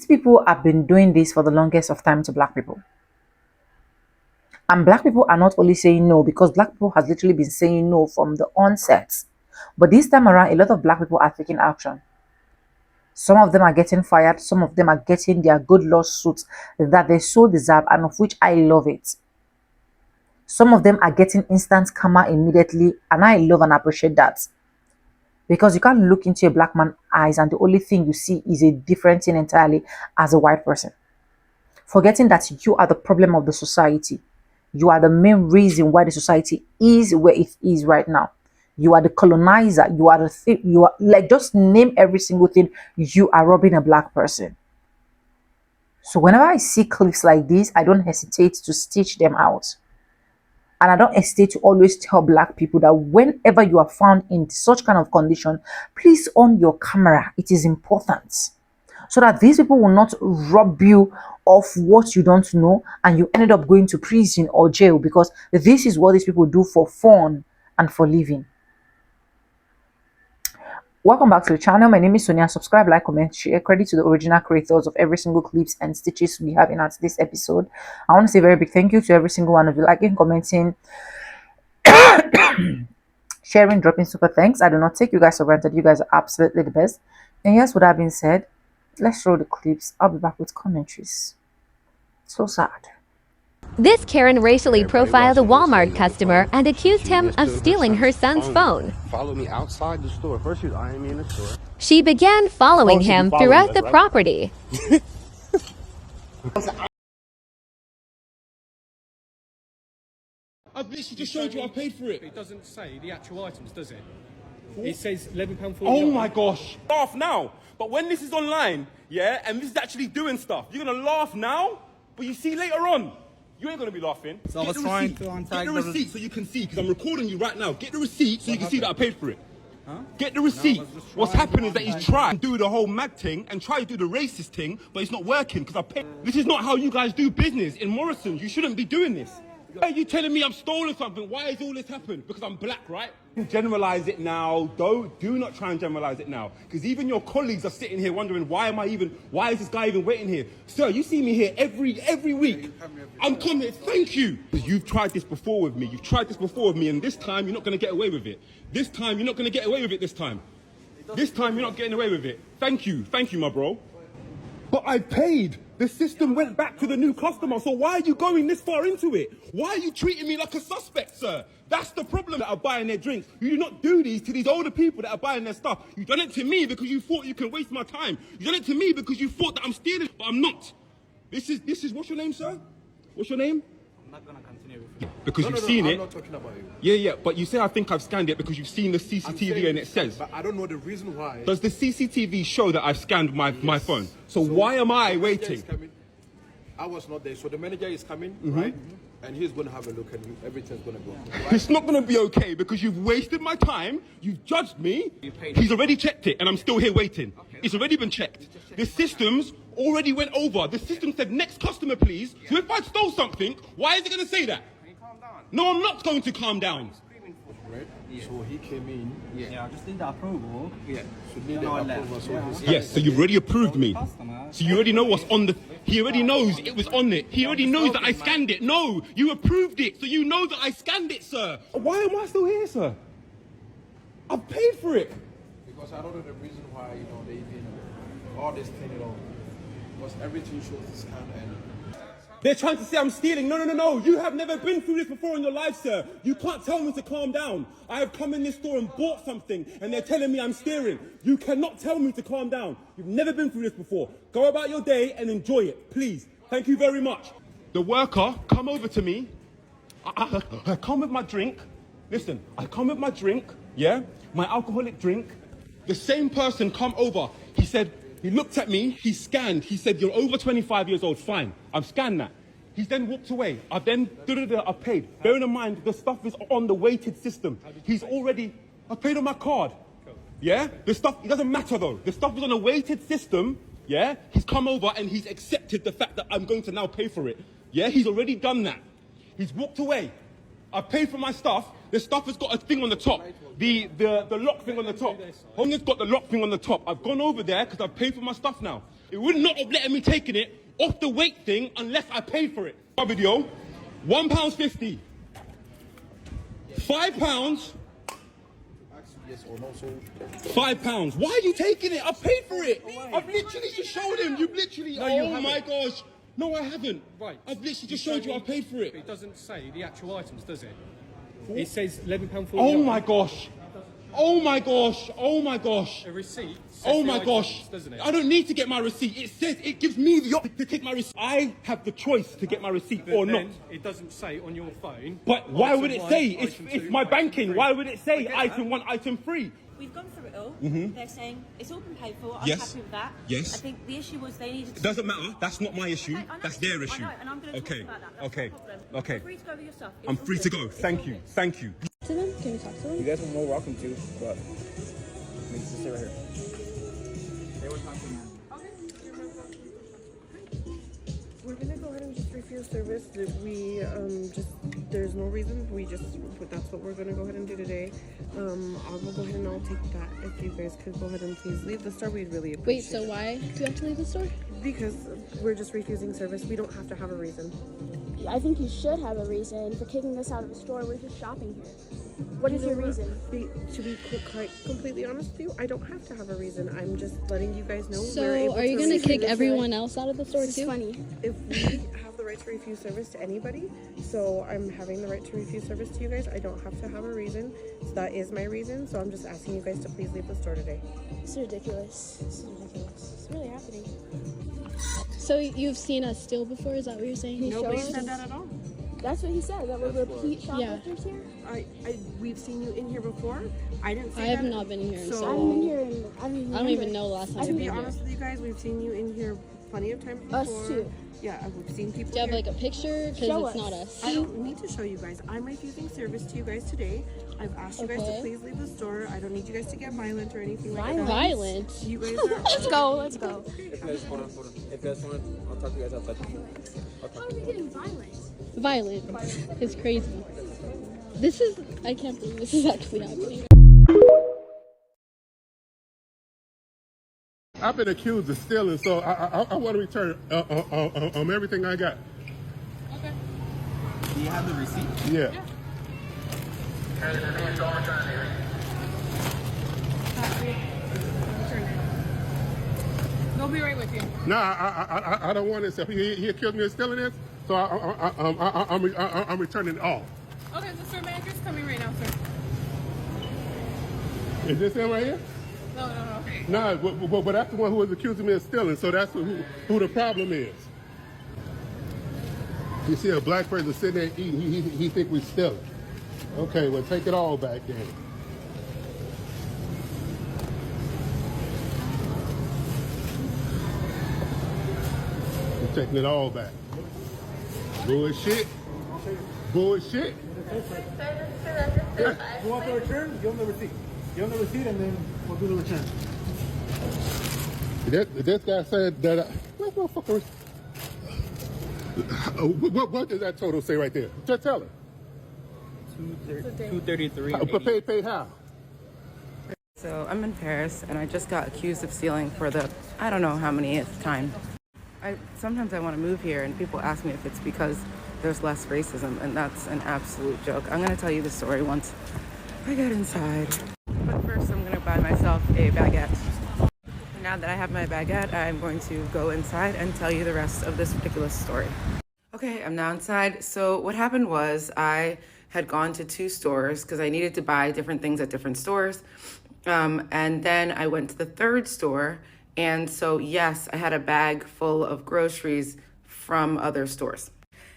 people have been doing this for the longest of time to black people. And black people are not only saying no, because black people has literally been saying no from the onset. But this time around, a lot of black people are taking action. Some of them are getting fired. Some of them are getting their good lawsuits that they so deserve, and of which I love it. Some of them are getting instant karma immediately, and I love and appreciate that. Because you can't look into a black man's eyes and the only thing you see is a different thing entirely as a white person. Forgetting that you are the problem of the society. You are the main reason why the society is where it is right now. You are the colonizer. You are the thing. You are like, just name every single thing. You are robbing a black person. So whenever I see clips like this, I don't hesitate to stitch them out. And I don't hesitate to always tell black people that whenever you are found in such kind of condition, please on your camera. It is important, so that these people will not rob you of what you don't know and you ended up going to prison or jail, because this is what these people do for fun and for living. Welcome back to the channel. My name is Sonia. Subscribe, like, comment, share. Credit to the original creators of every single clips and stitches we have in our this episode. I want to say a very big thank you to every single one of you, liking, commenting, sharing, dropping super thanks. I do not take you guys for granted. You guys are absolutely the best. And here's what I've been said. Let's show the clips. I'll be back with commentaries. So sad. This Karen racially profiled a Walmart customer and accused him of stealing her son's phone. Follow me outside the store. First, she was eyeing me in the store. She began following him throughout the property. I've literally just showed you I paid for it. It doesn't say the actual items, does it? It says £11.49. Oh my gosh. Laugh now. But when this is online, yeah, and this is actually doing stuff, you're going to laugh now, but you see later on, you ain't going to be laughing. So I was trying to Get the receipt so you can see, because I'm recording you right now. Get the receipt so you can see that I paid for it. Huh? Get the receipt. What's happened is that he's trying to do the whole mad thing and try to do the racist thing, but it's not working because I paid. This is not how you guys do business in Morrison's. You shouldn't be doing this. Are you telling me I've stolen something? Why has all this happened? Because I'm black, right? Generalize it now. Do not try and generalize it now. Because even your colleagues are sitting here wondering, why is this guy even waiting here? Sir, you see me here every week. I'm coming, thank you. Because you've tried this before with me. You've tried this before with me, and this time you're not going to get away with it. This time you're not going to get away with it this time. This time you're not getting away with it. Thank you, my bro. But I paid. The system went back to the new customer, so why are you going this far into it? Why are you treating me like a suspect, sir? That's the problem that are buying their drinks. You do not do these to these older people that are buying their stuff. You done it to me because you thought you can waste my time. You done it to me because you thought that I'm stealing, but I'm not. This is what's your name, sir? What's your name? I'm not going to continue with you. Because you've seen it. I'm not talking about you. Yeah, but you say I think I've scanned it because you've seen the CCTV and it says. But I don't know the reason why. Does the CCTV show that I've scanned my phone? So why am I waiting? I was not there, so the manager is coming, right? And he's going to have a look and everything's going to go. Right? It's not going to be okay because you've wasted my time, you've judged me, he's already checked it and I'm still here waiting. Okay. It's already been checked. The systems already went over. The system said, next customer please. Yeah. So if I stole something, why is it going to say that? Can you calm down? No, I'm not going to calm down. Right? Yeah. So he came in. Yeah, I just need that approval. Yeah. So need the approval. So yes, so you've already approved me. So you already know what's on the... He already knows it was on it. He already knows that I scanned it. No, you approved it, so you know that I scanned it, sir. Why am I still here, sir? I've paid for it. Because I don't know the reason why, they did all this thing, because everything shows the scan and... They're trying to say I'm stealing. No. You have never been through this before in your life, sir. You can't tell me to calm down. I have come in this store and bought something, and they're telling me I'm stealing. You cannot tell me to calm down. You've never been through this before. Go about your day and enjoy it, please. Thank you very much. The worker come over to me. I come with my drink. Listen, I come with my drink, yeah? My alcoholic drink. The same person come over. He said... He looked at me, he scanned, he said, you're over 25 years old, fine. I've scanned that. He's then walked away. I've then, I've paid. Bearing in mind, the stuff is on the weighted system. He's already, I paid on my card. Yeah? The stuff, it doesn't matter though. The stuff is on a weighted system, yeah? He's come over and he's accepted the fact that I'm going to now pay for it. Yeah? He's already done that. He's walked away. I paid for my stuff. The stuff has got a thing on the top. The lock thing on the top. Honda's got the lock thing on the top. I've gone over there because I've paid for my stuff now. It would not have let me taking it off the weight thing unless I paid for it. My video, £1.50. £5. Yes or no, so £5. Why are you taking it? I paid for it. I've literally just showed him. You've literally. No, you oh haven't. my gosh. No, I haven't. Right. I've literally just showed you I paid for it. It doesn't say the actual items, does it? It says £11.49. Oh my gosh. Oh my gosh. Oh my gosh. A receipt says Oh the my items, gosh. doesn't it? I don't need to get my receipt. It says it gives me the option to take my receipt. I have the choice to get my receipt But or not. then it doesn't say on your phone. But why item would it one, say? It's item it's two, my item banking. three. Why would it I say get item that. 1, item 3? We've gone through it all. They're saying it's all been paid for. I'm Yes. happy with that. Yes. I think the issue was they needed to... It doesn't matter. That's not my issue. Okay, I know. That's their I issue. know, and I'm going to Okay. talk about that. That's Okay. no problem. Okay. You're free to go with your stuff. It's I'm all free good. to go. It's Thank all you. good. Thank you. To them? Can we talk to them? You guys are more welcome to, but I mean, just sit right here. They were talking. We're gonna go ahead and just refuse service. We there's no reason. That's what we're gonna go ahead and do today. I will go ahead and I'll take that. If you guys could go ahead and please leave the store, we'd really Wait, appreciate so it. why do you have to leave the store? Because we're just refusing service. We don't have to have a reason. I think you should have a reason for kicking us out of the store. We're just shopping here. What is your reason? To be quite completely honest with you, I don't have to have a reason. I'm just letting you guys know. we're So able are you to gonna refuse kick service. everyone else out of the store This is too? funny. If we have the right to refuse service to anybody, so I'm having the right to refuse service to you guys. I don't have to have a reason. So that is my reason. So I'm just asking you guys to please leave the store today. This is ridiculous. This is ridiculous. It's really happening. So you've seen us steal before? Is that what you're saying? Nobody Show us. said that at all. That's what he said. That we're repeat shoplifters here. We've seen you in here before. I didn't say I have that. not been in here in So- I haven't been here in. I don't even know the last time To I've be been here. honest with you guys, we've seen you in here plenty of times before. Us too. Yeah, we've seen people. Do you have here. like a picture? Because Show it's us. not us. I don't need to show you guys. I'm refusing service to you guys today. I've asked you guys to Okay. please leave the store. I don't need you guys to get violent or anything like that. Violent? You guys are. Let's go. Let's go. If you guys, hold on. If you guys want, I'll talk to you guys outside. How are we getting violent? Violent. It's crazy. This is, I can't believe this is actually happening. I've been accused of stealing, so I want to return everything I got. Do you have the receipt? Yeah. They'll be right with you. No, I don't want this. He accused me of stealing this, so I'm returning it all. Okay, the store manager's coming right now, sir. Is this him right here? No. No, but that's the one who was accusing me of stealing, so that's who the problem is. You see a black person sitting there eating, he think we stealing. Okay, well, take it all back then. We're taking it all back. Bullshit. Bullshit. You want the return? Give them the receipt. Give them the receipt and then we'll do the return. This guy said that. What motherfucker? What does that total say right there? Just tell her. 233. Paid how? So I'm in Paris and I just got accused of stealing for the I don't know how manyth time. Sometimes I want to move here and people ask me if it's because there's less racism, and that's an absolute joke. I'm going to tell you the story once I get inside. But first I'm going to buy myself a baguette. Now that I have my baguette, I'm going to go inside and tell you the rest of this ridiculous story. Okay, I'm now inside. So what happened was I had gone to 2 stores because I needed to buy different things at different stores. And then I went to the 3rd store. And so, yes, I had a bag full of groceries from other stores.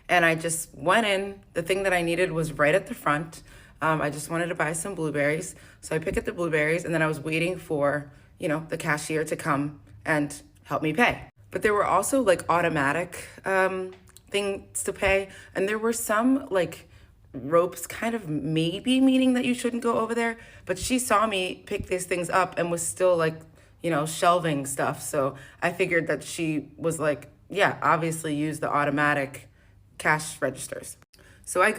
And I just went in. The thing that I needed was right at the front. I just wanted to buy some blueberries. So I picked up the blueberries and then I was waiting for, the cashier to come and help me pay. But there were also like automatic things to pay. And there were some like ropes kind of maybe meaning that you shouldn't go over there. But she saw me pick these things up and was still like, shelving stuff. So I figured that she was like, yeah, obviously use the automatic cash registers. So I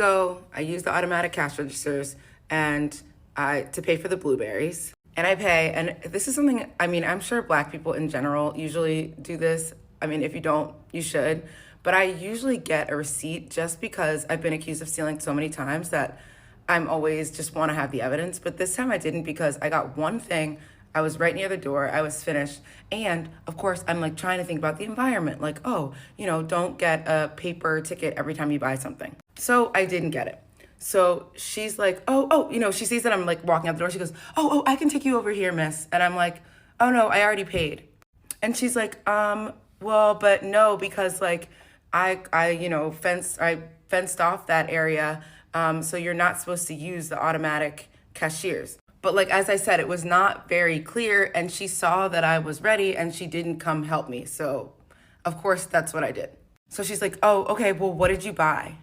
use the automatic cash registers and to pay for the blueberries. and I pay. And this is something, I mean, I'm sure Black people in general usually do this. I mean, if you don't, you should. But I usually get a receipt just because I've been accused of stealing so many times that I'm always just want to have the evidence. But this time I didn't because I got one thing. I was right near the door. I was finished. And of course, I'm like trying to think about the environment. Like, oh, you know, don't get a paper ticket every time you buy something. So I didn't get it. So she's like, you know, she sees that I'm like walking out the door. She goes, oh, I can take you over here, miss. And I'm like, oh no, I already paid. And she's like, well, but no, because like I you know, fenced off that area. So you're not supposed to use the automatic cashiers. But like, as I said, it was not very clear, and she saw that I was ready and she didn't come help me. So of course that's what I did. So she's like, oh, okay, well, what did you buy?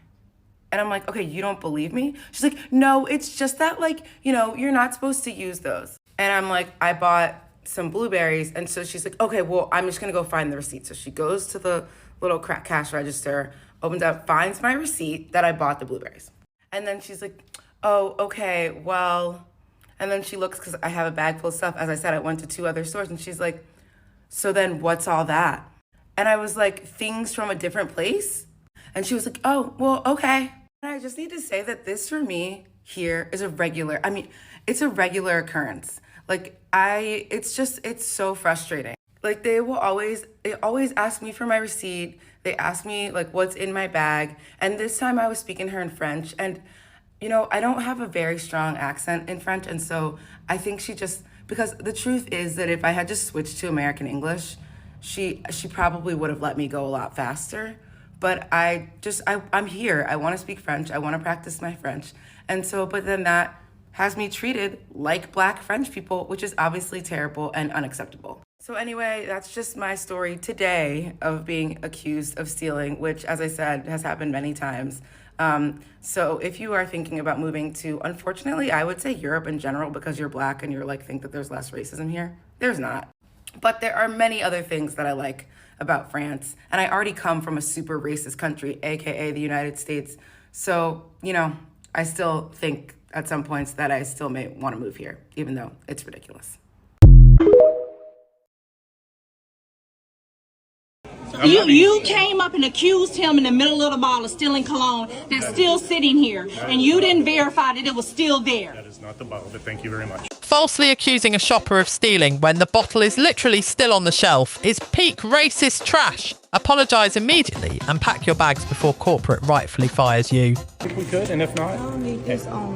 And I'm like, okay, you don't believe me? She's like, no, it's just that like, you know, you're not supposed to use those. And I'm like, I bought some blueberries. And so she's like, okay, well, I'm just gonna go find the receipt. So she goes to the little cash register, opens up, finds my receipt that I bought the blueberries. And then she's like, oh, okay, well, and then she looks, because I have a bag full of stuff. As I said, I went to 2 other stores, and she's like, so then what's all that? And I was like, things from a different place? And she was like, oh, well, okay. And I just need to say that this for me here is it's a regular occurrence. Like it's so frustrating. Like they always ask me for my receipt. They ask me like what's in my bag. And this time I was speaking to her in French, and you know, I don't have a very strong accent in French. And so I think because the truth is that if I had just switched to American English, she probably would have let me go a lot faster. But I'm here. I want to speak French. I want to practice my French. And so, but then that has me treated like Black French people, which is obviously terrible and unacceptable. So anyway, that's just my story today of being accused of stealing, which, as I said, has happened many times. So if you are thinking about moving to, unfortunately, I would say Europe in general, because you're Black and you're like, think that there's less racism here. There's not. But there are many other things that I like about France. And I already come from a super racist country, AKA the United States. So, you know, I still think at some points that I still may want to move here, even though it's ridiculous. You came up and accused him in the middle of the ball of stealing cologne that's still sitting here, and you didn't verify that it was still there. That is not the bottle, but thank you very much. Falsely accusing a shopper of stealing when the bottle is literally still on the shelf is peak racist trash. Apologise immediately and pack your bags before corporate rightfully fires you. If we could, and if not, I don't need this on.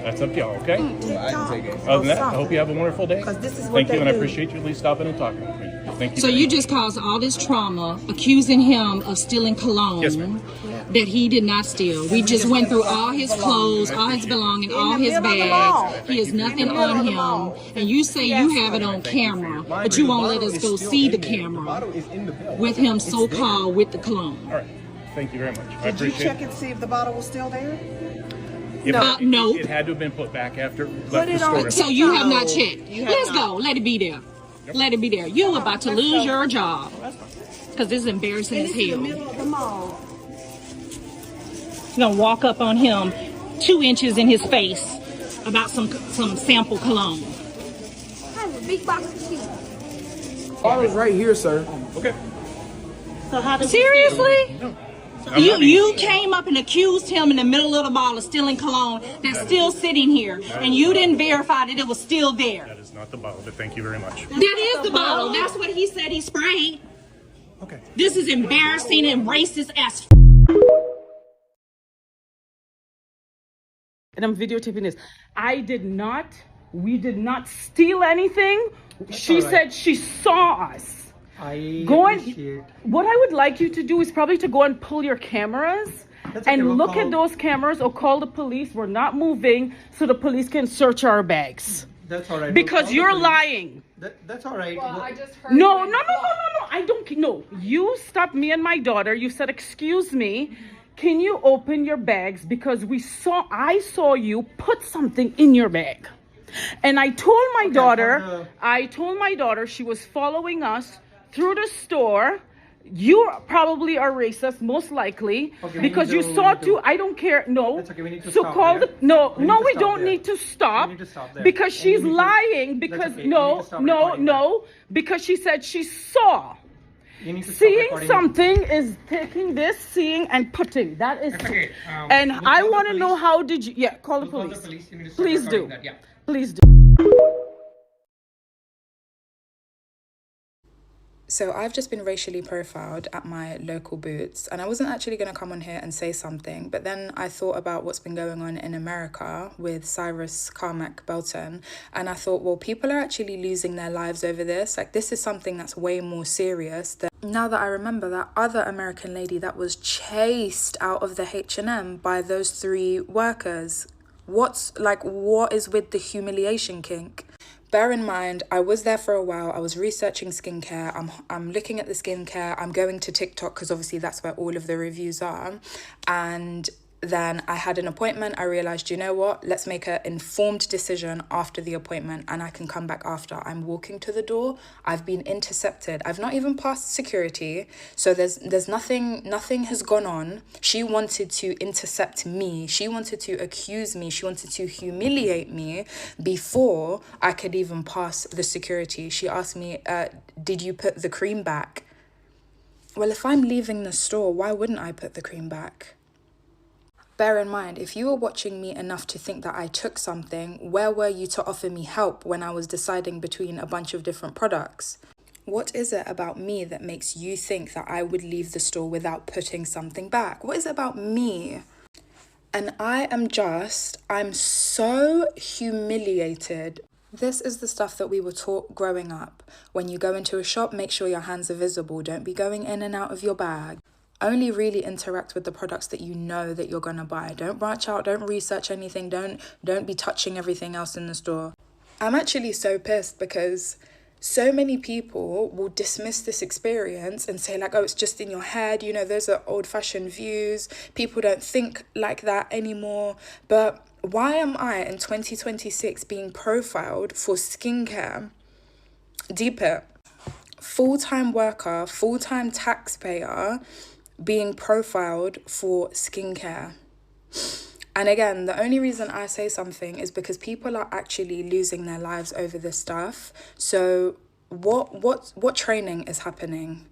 That's up to y'all, okay? I can take it. Other than that, I hope you have a wonderful day. This is what Thank you, and I do. appreciate you at least stopping and talking with me. Thank you. So you just caused all this trauma accusing him of stealing cologne that he did not steal. We just went through all his clothes, all his belongings, all his bags. He has nothing on him. And you say you have it on camera, but you won't let us go see the camera with him so-called with the cologne. All right. Thank you very much. I Did you appreciate check and see if the bottle was still there? No. It had to have been put back after Put it the on. store. So you have not checked. Let's go. Let it be there. Let it be there. You're about to lose your job because this is embarrassing as hell. In the middle of the mall. You're gonna walk up on him 2 inches in his face about some sample cologne. I have a big box of cheese. Bottle's right here, sir. Okay. So how does seriously? No. You came up and accused him in the middle of the ball of stealing cologne that's still sitting here, and you didn't verify that it was still there. That is not the bottle, but thank you very much. That is the bottle. That's what he said he sprayed. Okay. This is embarrassing and racist as And I'm videotaping this. We did not steal anything. She said she saw us. What I would like you to do is probably to go and pull your cameras and look at those cameras or call the police. We're not moving so the police can search our bags. That's all right. Because you're lying. That's all right. Well, I just heard No. I don't know. You stopped me and my daughter. You said, "Excuse me, can you open your bags because I saw you put something in your bag." And I told my daughter, she was following us through the store You probably are racist, most likely, because you saw two. I don't care. No. That's okay. We need to So stop call there. the no. We need No, to we stop don't there. need to stop. We need to stop there. Because And she's you need to- lying. That's Because okay. We need no, to stop no, recording no. Because she said she saw. You need to stop Seeing recording. something is taking this, seeing and putting. That is. That's okay. And we'll I call the want to know police. how did you? Yeah, call the We'll call police. the police. You need to stop Please do. recording that. Yeah. Please do. So I've just been racially profiled at my local Boots, and I wasn't actually going to come on here and say something, but then I thought about what's been going on in America with Cyrus Carmack Belton, and I thought, well, people are actually losing their lives over this. Like, this is something that's way more serious. Now that I remember that other American lady that was chased out of the H&M by those 3 workers, what is with the humiliation kink? Bear in mind, I was there for a while. I was researching skincare. I'm looking at the skincare. I'm going to TikTok because obviously that's where all of the reviews are. And then I had an appointment. I realized, you know what? Let's make an informed decision after the appointment, and I can come back after. I'm walking to the door. I've been intercepted. I've not even passed security. So there's nothing has gone on. She wanted to intercept me. She wanted to accuse me. She wanted to humiliate me before I could even pass the security. She asked me, did you put the cream back? Well, if I'm leaving the store, why wouldn't I put the cream back? Bear in mind, if you were watching me enough to think that I took something, where were you to offer me help when I was deciding between a bunch of different products? What is it about me that makes you think that I would leave the store without putting something back? What is it about me? And I'm so humiliated. This is the stuff that we were taught growing up. When you go into a shop, make sure your hands are visible. Don't be going in and out of your bag. Only really interact with the products that you know that you're going to buy. Don't branch out, don't research anything, don't be touching everything else in the store. I'm actually so pissed because so many people will dismiss this experience and say like, oh, it's just in your head. You know, those are old-fashioned views. People don't think like that anymore. But why am I in 2026 being profiled for skincare? Deep it. Full-time worker, full-time taxpayer, being profiled for skincare. And again, the only reason I say something is because people are actually losing their lives over this stuff. So what training is happening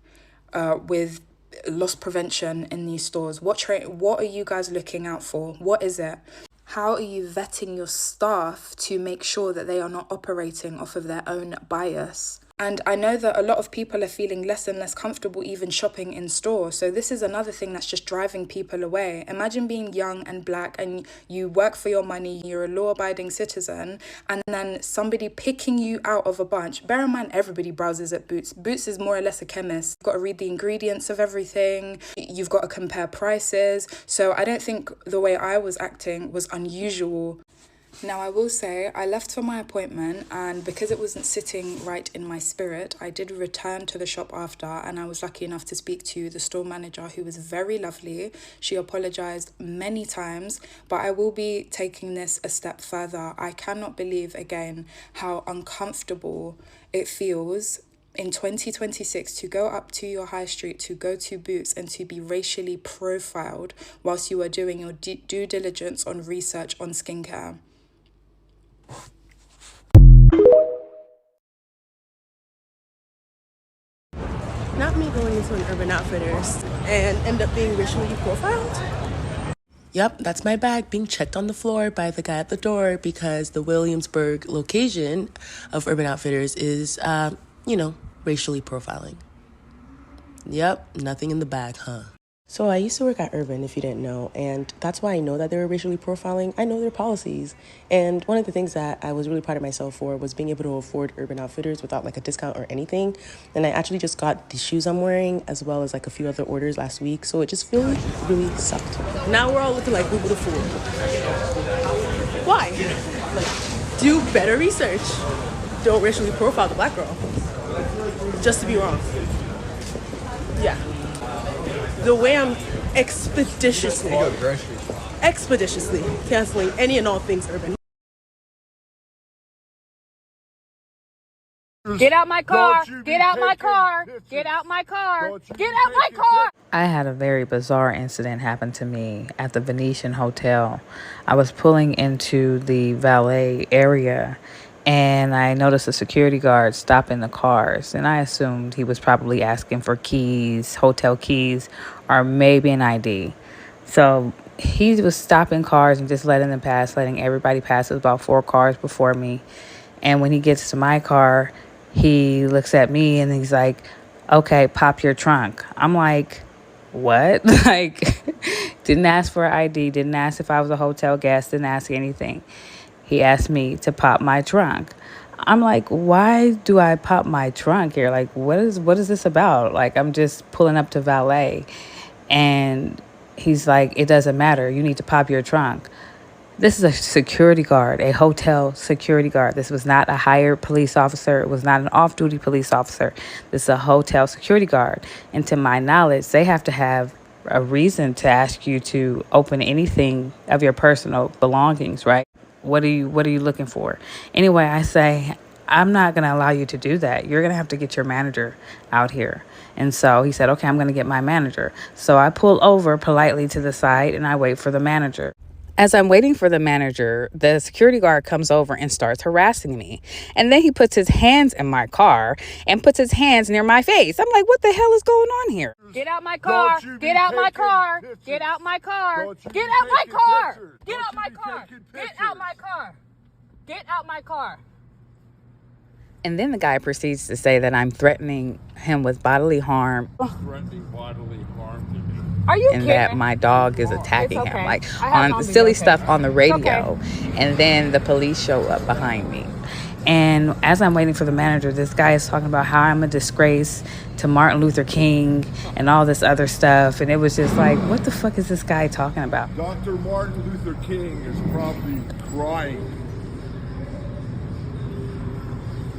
with loss prevention in these stores? What are you guys looking out for? What is it? How are you vetting your staff to make sure that they are not operating off of their own bias? And I know that a lot of people are feeling less and less comfortable even shopping in store. So this is another thing that's just driving people away. Imagine being young and black and you work for your money, you're a law-abiding citizen, and then somebody picking you out of a bunch. Bear in mind, everybody browses at Boots. Boots is more or less a chemist. You've got to read the ingredients of everything. You've got to compare prices. So I don't think the way I was acting was unusual. Now, I will say I left for my appointment, and because it wasn't sitting right in my spirit, I did return to the shop after, and I was lucky enough to speak to the store manager, who was very lovely. She apologized many times, but I will be taking this a step further. I cannot believe again how uncomfortable it feels in 2026 to go up to your high street, to go to Boots and to be racially profiled whilst you are doing your due diligence on research on skincare. Not me going into an Urban Outfitters and end up being racially profiled. Yep, that's my bag being checked on the floor by the guy at the door because the Williamsburg location of Urban Outfitters is, racially profiling. Yep, nothing in the bag, huh? So I used to work at Urban, if you didn't know, and that's why I know that they were racially profiling. I know their policies. And one of the things that I was really proud of myself for was being able to afford Urban Outfitters without like a discount or anything. And I actually just got the shoes I'm wearing as well as like a few other orders last week. So it just really sucked. Now we're all looking like Google the Fool. Why? Do better research. Don't racially profile the black girl. Just to be wrong. Yeah. The way I'm expeditiously canceling any and all things Urban. Get out my car. Get out my car. Get out my car. Get out my car. I had a very bizarre incident happen to me at the Venetian Hotel. I was pulling into the valet area and I noticed a security guard stopping the cars. And I assumed he was probably asking for keys, hotel keys, or maybe an ID. So he was stopping cars and just letting them pass, letting everybody pass. It was about 4 cars before me. And when he gets to my car, he looks at me and he's like, okay, pop your trunk. I'm like, what? Like, didn't ask for ID, didn't ask if I was a hotel guest, didn't ask anything. He asked me to pop my trunk. I'm like, why do I pop my trunk here? Like, what is this about? Like, I'm just pulling up to valet. And he's like, it doesn't matter. You need to pop your trunk. This is a security guard, a hotel security guard. This was not a hired police officer. It was not an off-duty police officer. This is a hotel security guard. And to my knowledge, they have to have a reason to ask you to open anything of your personal belongings, right? What are you looking for? Anyway, I say, I'm not going to allow you to do that. You're going to have to get your manager out here. And so he said, okay, I'm going to get my manager. So I pull over politely to the side and I wait for the manager. As I'm waiting for the manager, the security guard comes over and starts harassing me. And then he puts his hands in my car and puts his hands near my face. I'm like, what the hell is going on here? Get out my car. Get out my car. Get out my car. Get out my car. Get out my car. Get out my car. Get out my car. And then the guy proceeds to say that I'm threatening him with bodily harm. Threatening bodily harm to me. Are you and kidding? that my dog is attacking It's okay. him, like I have on no the silly video, okay. stuff on the radio. And then the police show up behind me. And as I'm waiting for the manager, this guy is talking about how I'm a disgrace to Martin Luther King and all this other stuff. And it was just like, what the fuck is this guy talking about? Dr. Martin Luther King is probably crying.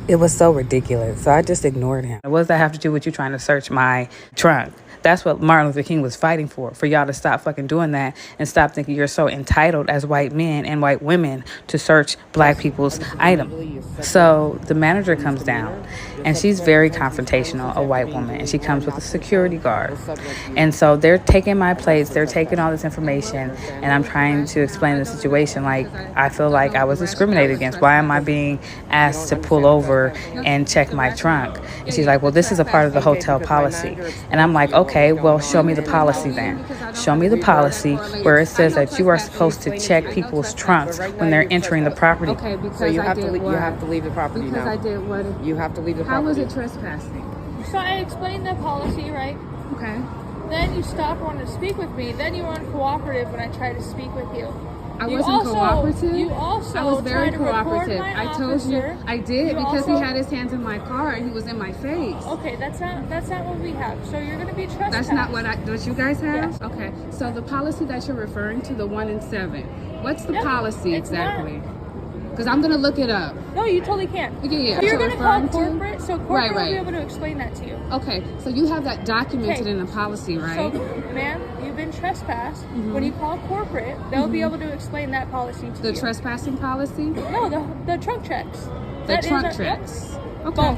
It was so ridiculous. So I just ignored him. What does that have to do with you trying to search my trunk? That's what Martin Luther King was fighting for y'all to stop fucking doing that and stop thinking you're so entitled as white men and white women to search black people's items. So the manager comes down and she's very confrontational, a white woman, and she comes with a security guard. And so they're taking my plates, they're taking all this information, and I'm trying to explain the situation. Like, I feel like I was discriminated against. Why am I being asked to pull over and check my trunk? And she's like, well, this is a part of the hotel policy. And I'm like, okay, well, show me the policy then. Show me the policy where it says that you are supposed to check people's trunks when they're entering the property. Okay, because So you I have did to what? you have to leave the property Because now. I did what? You have to leave the How property. was it trespassing? So I explained the policy, right? Okay. Then you stopped wanting to speak with me. Then you were uncooperative when I tried to speak with you. I You wasn't also- cooperative. You also I was very tried to record cooperative. my I told you officer. I did You because also- he had his hands in my car and he was in my face. Okay, that's not what we have. So you're gonna be trespassed. That's not what you guys have? Yes. Okay. So the policy that you're referring to, the 1 in 7, what's the Yeah, policy it's exactly? Because I'm gonna look it up. No, you totally can't. Yeah. So you're So gonna call referring to- corporate, so corporate will be Right. able to explain that to you. Okay. So you have that documented Okay. in the policy, right? So, ma'am, you've been trespassed. When you call corporate, they'll be able to explain that policy to you. The trespassing policy? No, the trunk checks. The That is trunk a- yep. checks. Okay.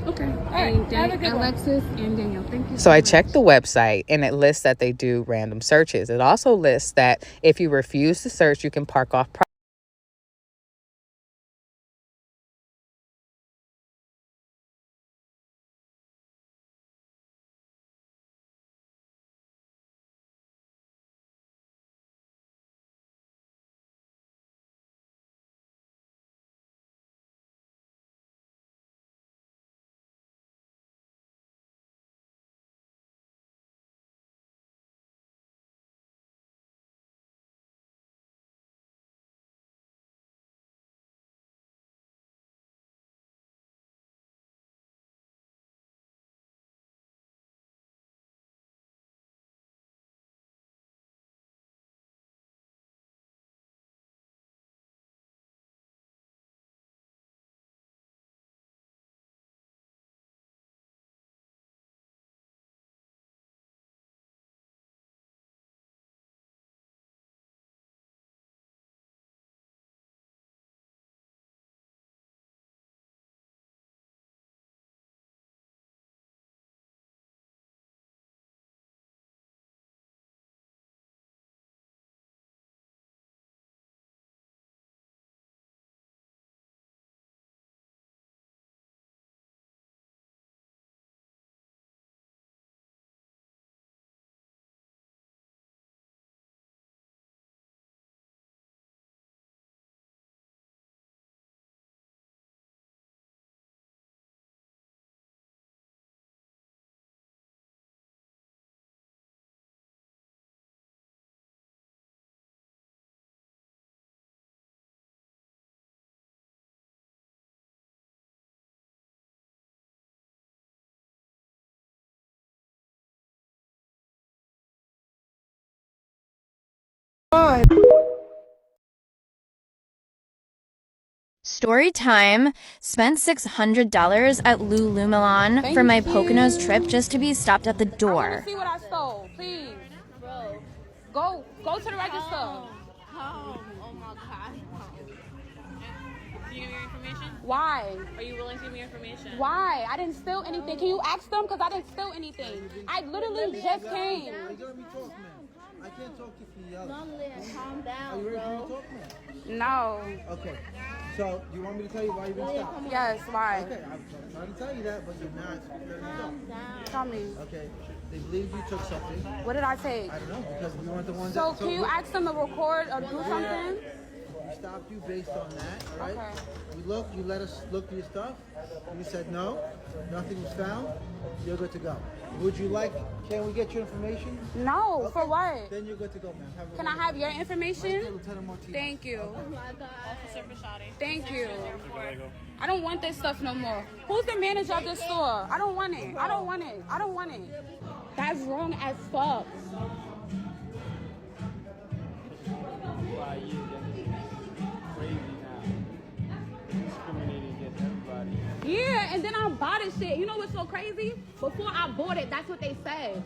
Okay. right, have a good one. Alexis and Daniel, thank you. So I checked the website and it lists that they do random searches. It also lists that if you refuse to search, you can park off Story time. Spent $600 at Lululemon for my Poconos trip just to be stopped at the door. See what I stole, please. Go to the register. Oh my God. Can you give me your information? Why? Are you willing to give me your information? Why? I didn't steal anything. Can you ask them? Because I didn't steal anything. I literally just came. I can't talk to you for yelling. Calm down, Are you ready for me to talk, man? No. Okay. So, do you want me to tell you why you've been stopped? Yes, why? Okay, I'm trying to tell you that, but you're not. Calm down. Tell me. Okay. They believe you took something. What did I take? I don't know, because we weren't the ones So, that... can you ask them to record or do something? We stopped you based on that, all right? Okay. You let us look through your stuff. You said no, nothing was found. You're good to go. Would you like, can we get your information? No, Okay. for what? Then you're good to go, ma'am. Can I have your information? Lieutenant Martinez. Thank you. Oh my God. Officer Bashadi. Thank you. I don't want this stuff no more. Who's the manager of this store? I don't want it. I don't want it. I don't want it. That's wrong as fuck. Yeah, and then I bought this shit. You know what's so crazy? Before I bought it, that's what they said.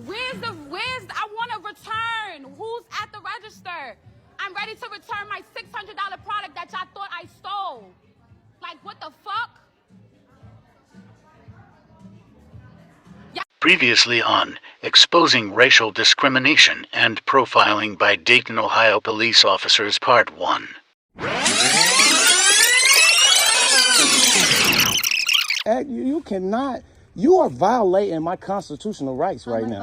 I want to return. Who's at the register? I'm ready to return my $600 product that y'all thought I stole. Like, what the fuck? Previously on Exposing Racial Discrimination and Profiling by Dayton, Ohio Police Officers, Part 1. You cannot. You are violating my constitutional rights right now.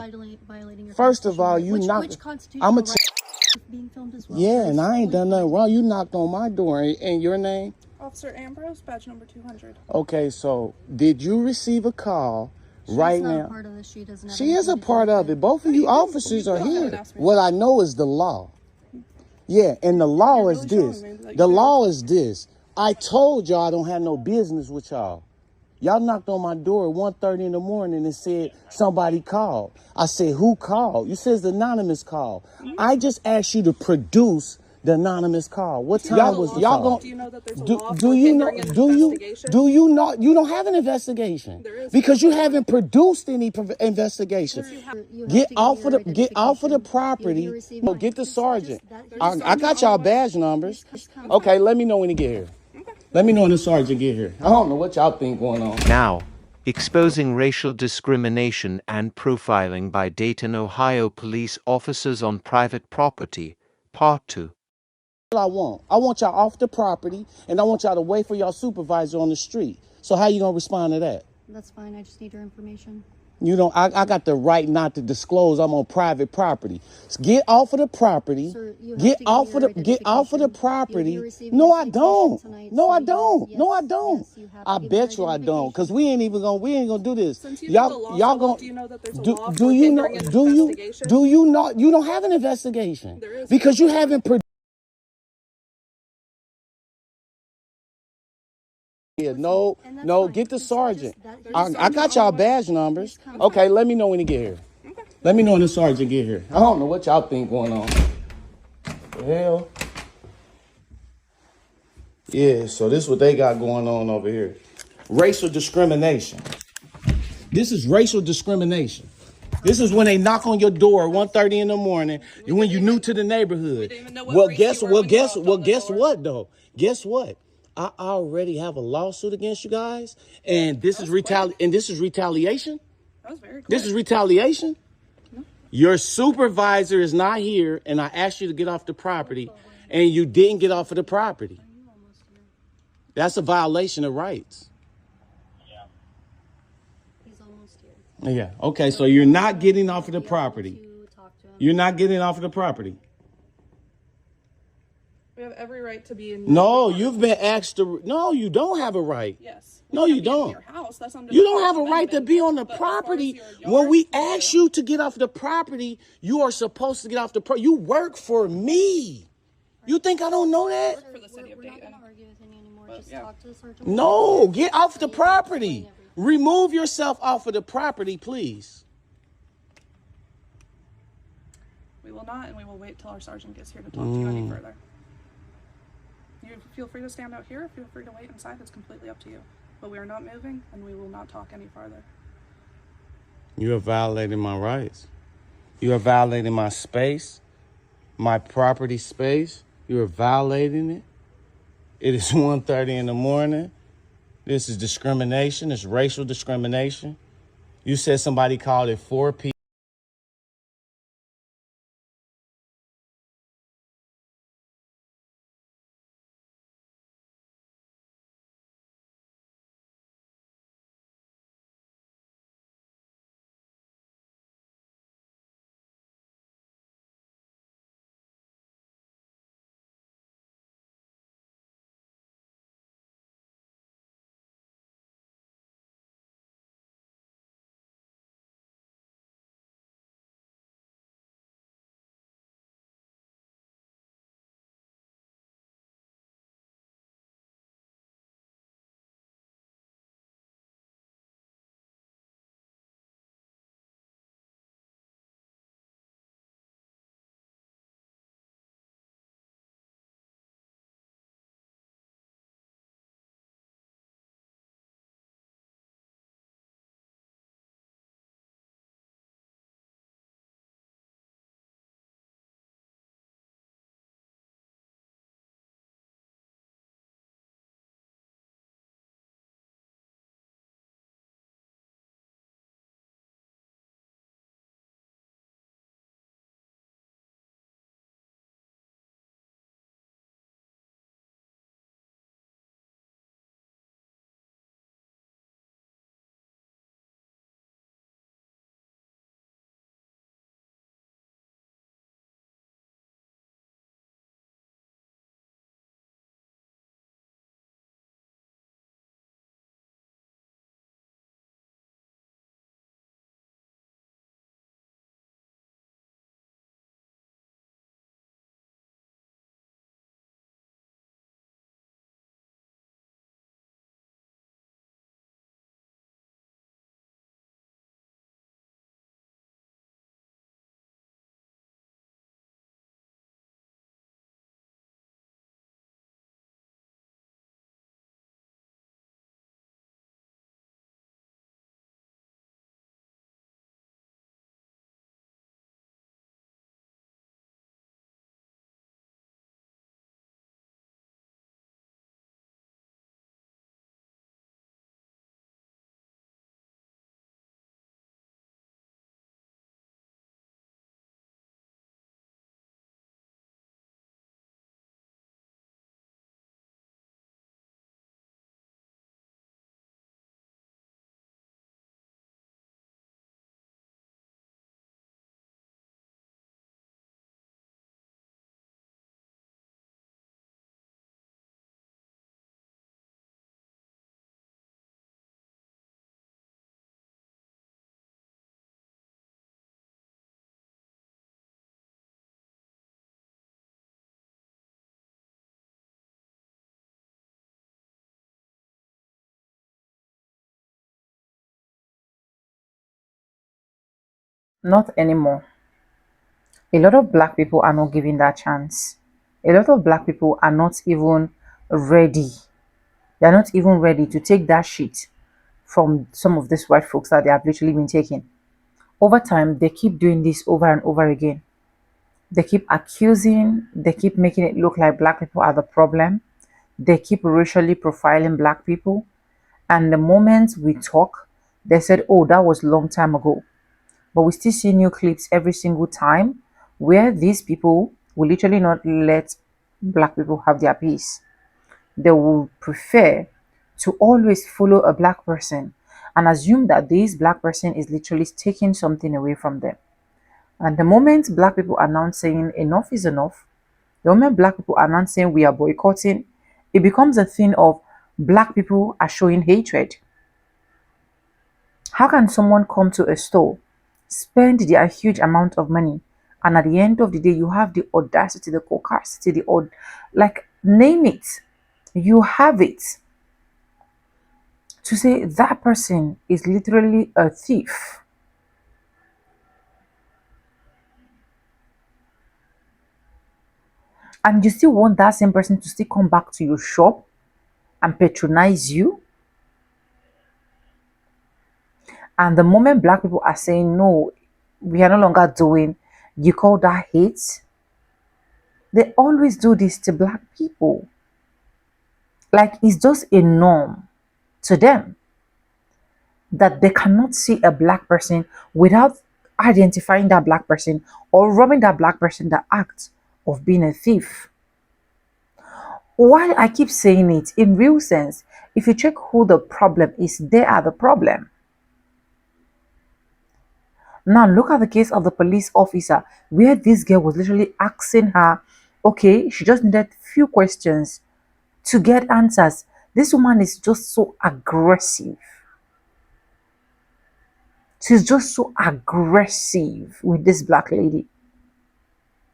Violating your First of all, you which knocked. constitutional I'm a. right is being filmed as well? Yeah, and I ain't done nothing wrong. You knocked on my door. And your name? Officer Ambrose, badge number 200. Okay, so did you receive a call right She's not now? a part of this. She doesn't have She is a anything to part do with of it. Both of you officers are here. What I know is the law. Yeah, and the law is this. The law is this. I told y'all I don't have no business with y'all. Y'all knocked on my door at 1:30 in the morning and said somebody called. I said, who called? You said the anonymous call. I just asked you to produce the anonymous call. What time was the call? Do you know that there's a Do, law do for you know? hindering an Do you? investigation? Do you not? You don't have an investigation because you haven't produced any investigation. Get off of the property. No, get the sergeant. I got y'all badge numbers. Okay, let me know when you get here. Let me know when the sergeant get here. I don't know what y'all think going on. Now, Exposing Racial Discrimination and Profiling by Dayton, Ohio Police Officers on Private Property, Part 2. I want y'all off the property, and I want y'all to wait for y'all supervisor on the street. So how you gonna respond to that? That's fine. I just need your information. You know, I got the right not to disclose I'm on private property. So get off of the property. Sir, you have Get to off give of me the your get off of the identification. property. You received No, your I don't. tonight, No, so I you- don't. yes, No, I don't. yes, you have I to give me your bet you I don't, because we ain't gonna do this. Since you know the law so well, do you know that there's a law for hindering an investigation? Do you not? You don't have an investigation There is. because you haven't produced. Yeah, no, get the sergeant. I got y'all badge numbers. Okay, let me know when you get here. Let me know when the sergeant get here. I don't know what y'all think going on. The hell? Yeah, so this is what they got going on over here. Racial discrimination. This is racial discrimination. This is when they knock on your door at 1:30 in the morning when you're new to the neighborhood. Well, guess what though? Guess what? I already have a lawsuit against you guys, and this is retaliation. That was very quick. This is retaliation. Your supervisor is not here, and I asked you to get off the property, and you didn't get off of the property. That's a violation of rights. He's almost here. Yeah. Okay. So you're not getting off of the property. You're not getting off of the property. We have every right to be in. No, you've been asked to. No, you don't have a right. Yes. No, you don't. Your house. That's under You the don't have a First right to Amendment. be on the But as far as property. your yard, When we ask you to get off the property, you are supposed to get off the property. You work for me. You think I don't know that? for the city of Dayton. Just talk to the sergeant. No, get off the property. Remove yourself off of the property, please. We will not, and we will wait till our sergeant gets here to talk to you any further. You feel free to stand out here, feel free to wait inside, it's completely up to you. But we are not moving and we will not talk any farther. You are violating my rights. You are violating my space, my property space. You are violating it. It is 1:30 in the morning. This is discrimination. It's racial discrimination. You said somebody called it 4 p.m. Not anymore. A lot of black people are not given that chance. A lot of black people are not even ready. They're not even ready to take that shit from some of these white folks that they have literally been taking. Over time, they keep doing this over and over again. They keep accusing, they keep making it look like black people are the problem. They keep racially profiling black people. And the moment we talk, they said, oh, that was a long time ago. But we still see new clips every single time where these people will literally not let black people have their peace. They will prefer to always follow a black person and assume that this black person is literally taking something away from them. And the moment black people are now saying enough is enough, the moment black people are not saying we are boycotting, it becomes a thing of black people are showing hatred. How can someone come to a store, spend their huge amount of money, and at the end of the day, you have the audacity, the caucasity, like name it, you have it, to say that person is literally a thief? And you still want that same person to still come back to your shop and patronize you. And the moment black people are saying, no, we are no longer doing, you call that hate. They always do this to black people. Like it's just a norm to them that they cannot see a black person without identifying that black person or robbing that black person the act of being a thief. While I keep saying it, in real sense, if you check who the problem is, they are the problem. Now look at the case of the police officer where this girl was literally asking her, okay, she just needed few questions to get answers. This woman is just so aggressive. She's just so aggressive with this black lady.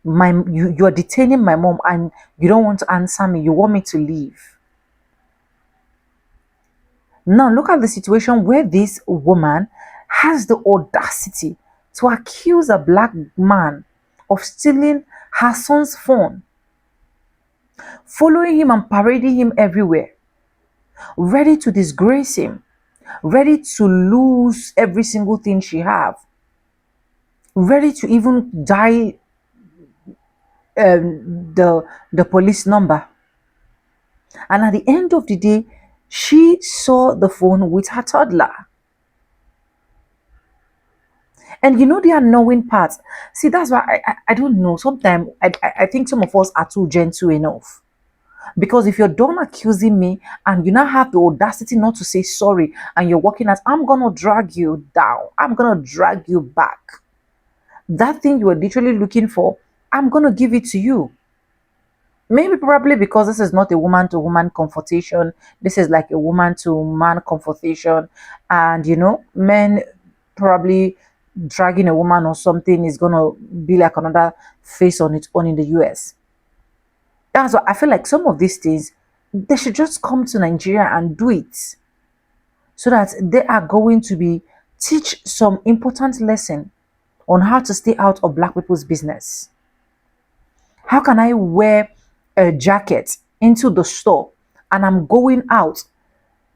You are detaining my mom and you don't want to answer me. You want me to leave. Now look at the situation where this woman has the audacity to accuse a black man of stealing her son's phone, following him and parading him everywhere, ready to disgrace him, ready to lose every single thing she have, ready to even die the police number. And at the end of the day, she saw the phone with her toddler. And you know the annoying part. See, that's why I don't know. Sometimes I think some of us are too gentle enough. Because if you're done accusing me and you now have the audacity not to say sorry and you're walking out, I'm gonna drag you down. I'm gonna drag you back. That thing you were literally looking for, I'm gonna give it to you. Maybe probably because this is not a woman to woman confrontation. This is like a woman to man confrontation. And you know, men probably dragging a woman or something is gonna be like another face on its own in the US. That's why I feel like some of these things they should just come to Nigeria and do it. So that they are going to be teach some important lesson on how to stay out of black people's business. How can I wear a jacket into the store and I'm going out?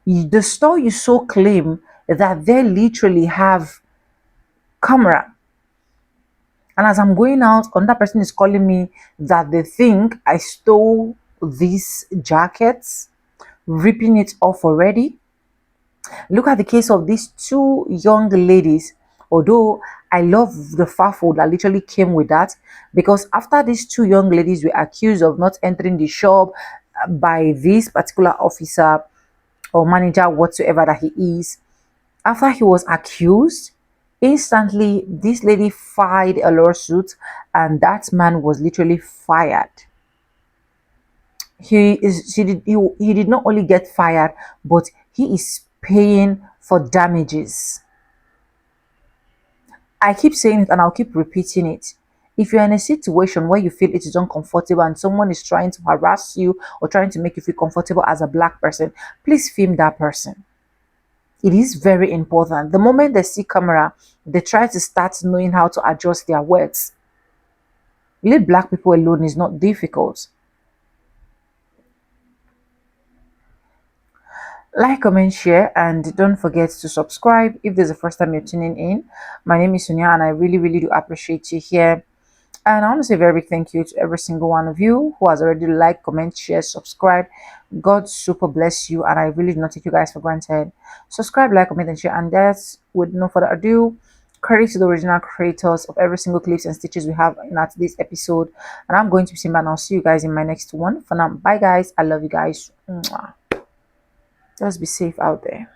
The store you so claim that they literally have camera. And as I'm going out, another person is calling me that they think I stole these jackets, ripping it off already. Look at the case of these two young ladies. Although I love the faffle that literally came with that, because after these two young ladies were accused of not entering the shop by this particular officer or manager whatsoever that he is, after he was accused, instantly this lady filed a lawsuit and that man was literally fired. He did not only get fired, but he is paying for damages. I keep saying it and I'll keep repeating it. If you're in a situation where you feel it is uncomfortable and someone is trying to harass you or trying to make you feel comfortable as a black person, please film that person. It is very important. The moment they see camera, they try to start knowing how to adjust their words. Leave black people alone is not difficult. Like, comment, share, and don't forget to subscribe if this is the first time you're tuning in. My name is Sonia and I really do appreciate you here. And I want to say a very big thank you to every single one of you who has already liked, comment, share, subscribe. God super bless you and I really do not take you guys for granted. Subscribe, like, comment, and share. And that's with no further ado, credit to the original creators of every single clips and stitches we have in this episode. And I'm going to be Simba and I'll see you guys in my next one. For now, bye guys. I love you guys. Mwah. Just be safe out there.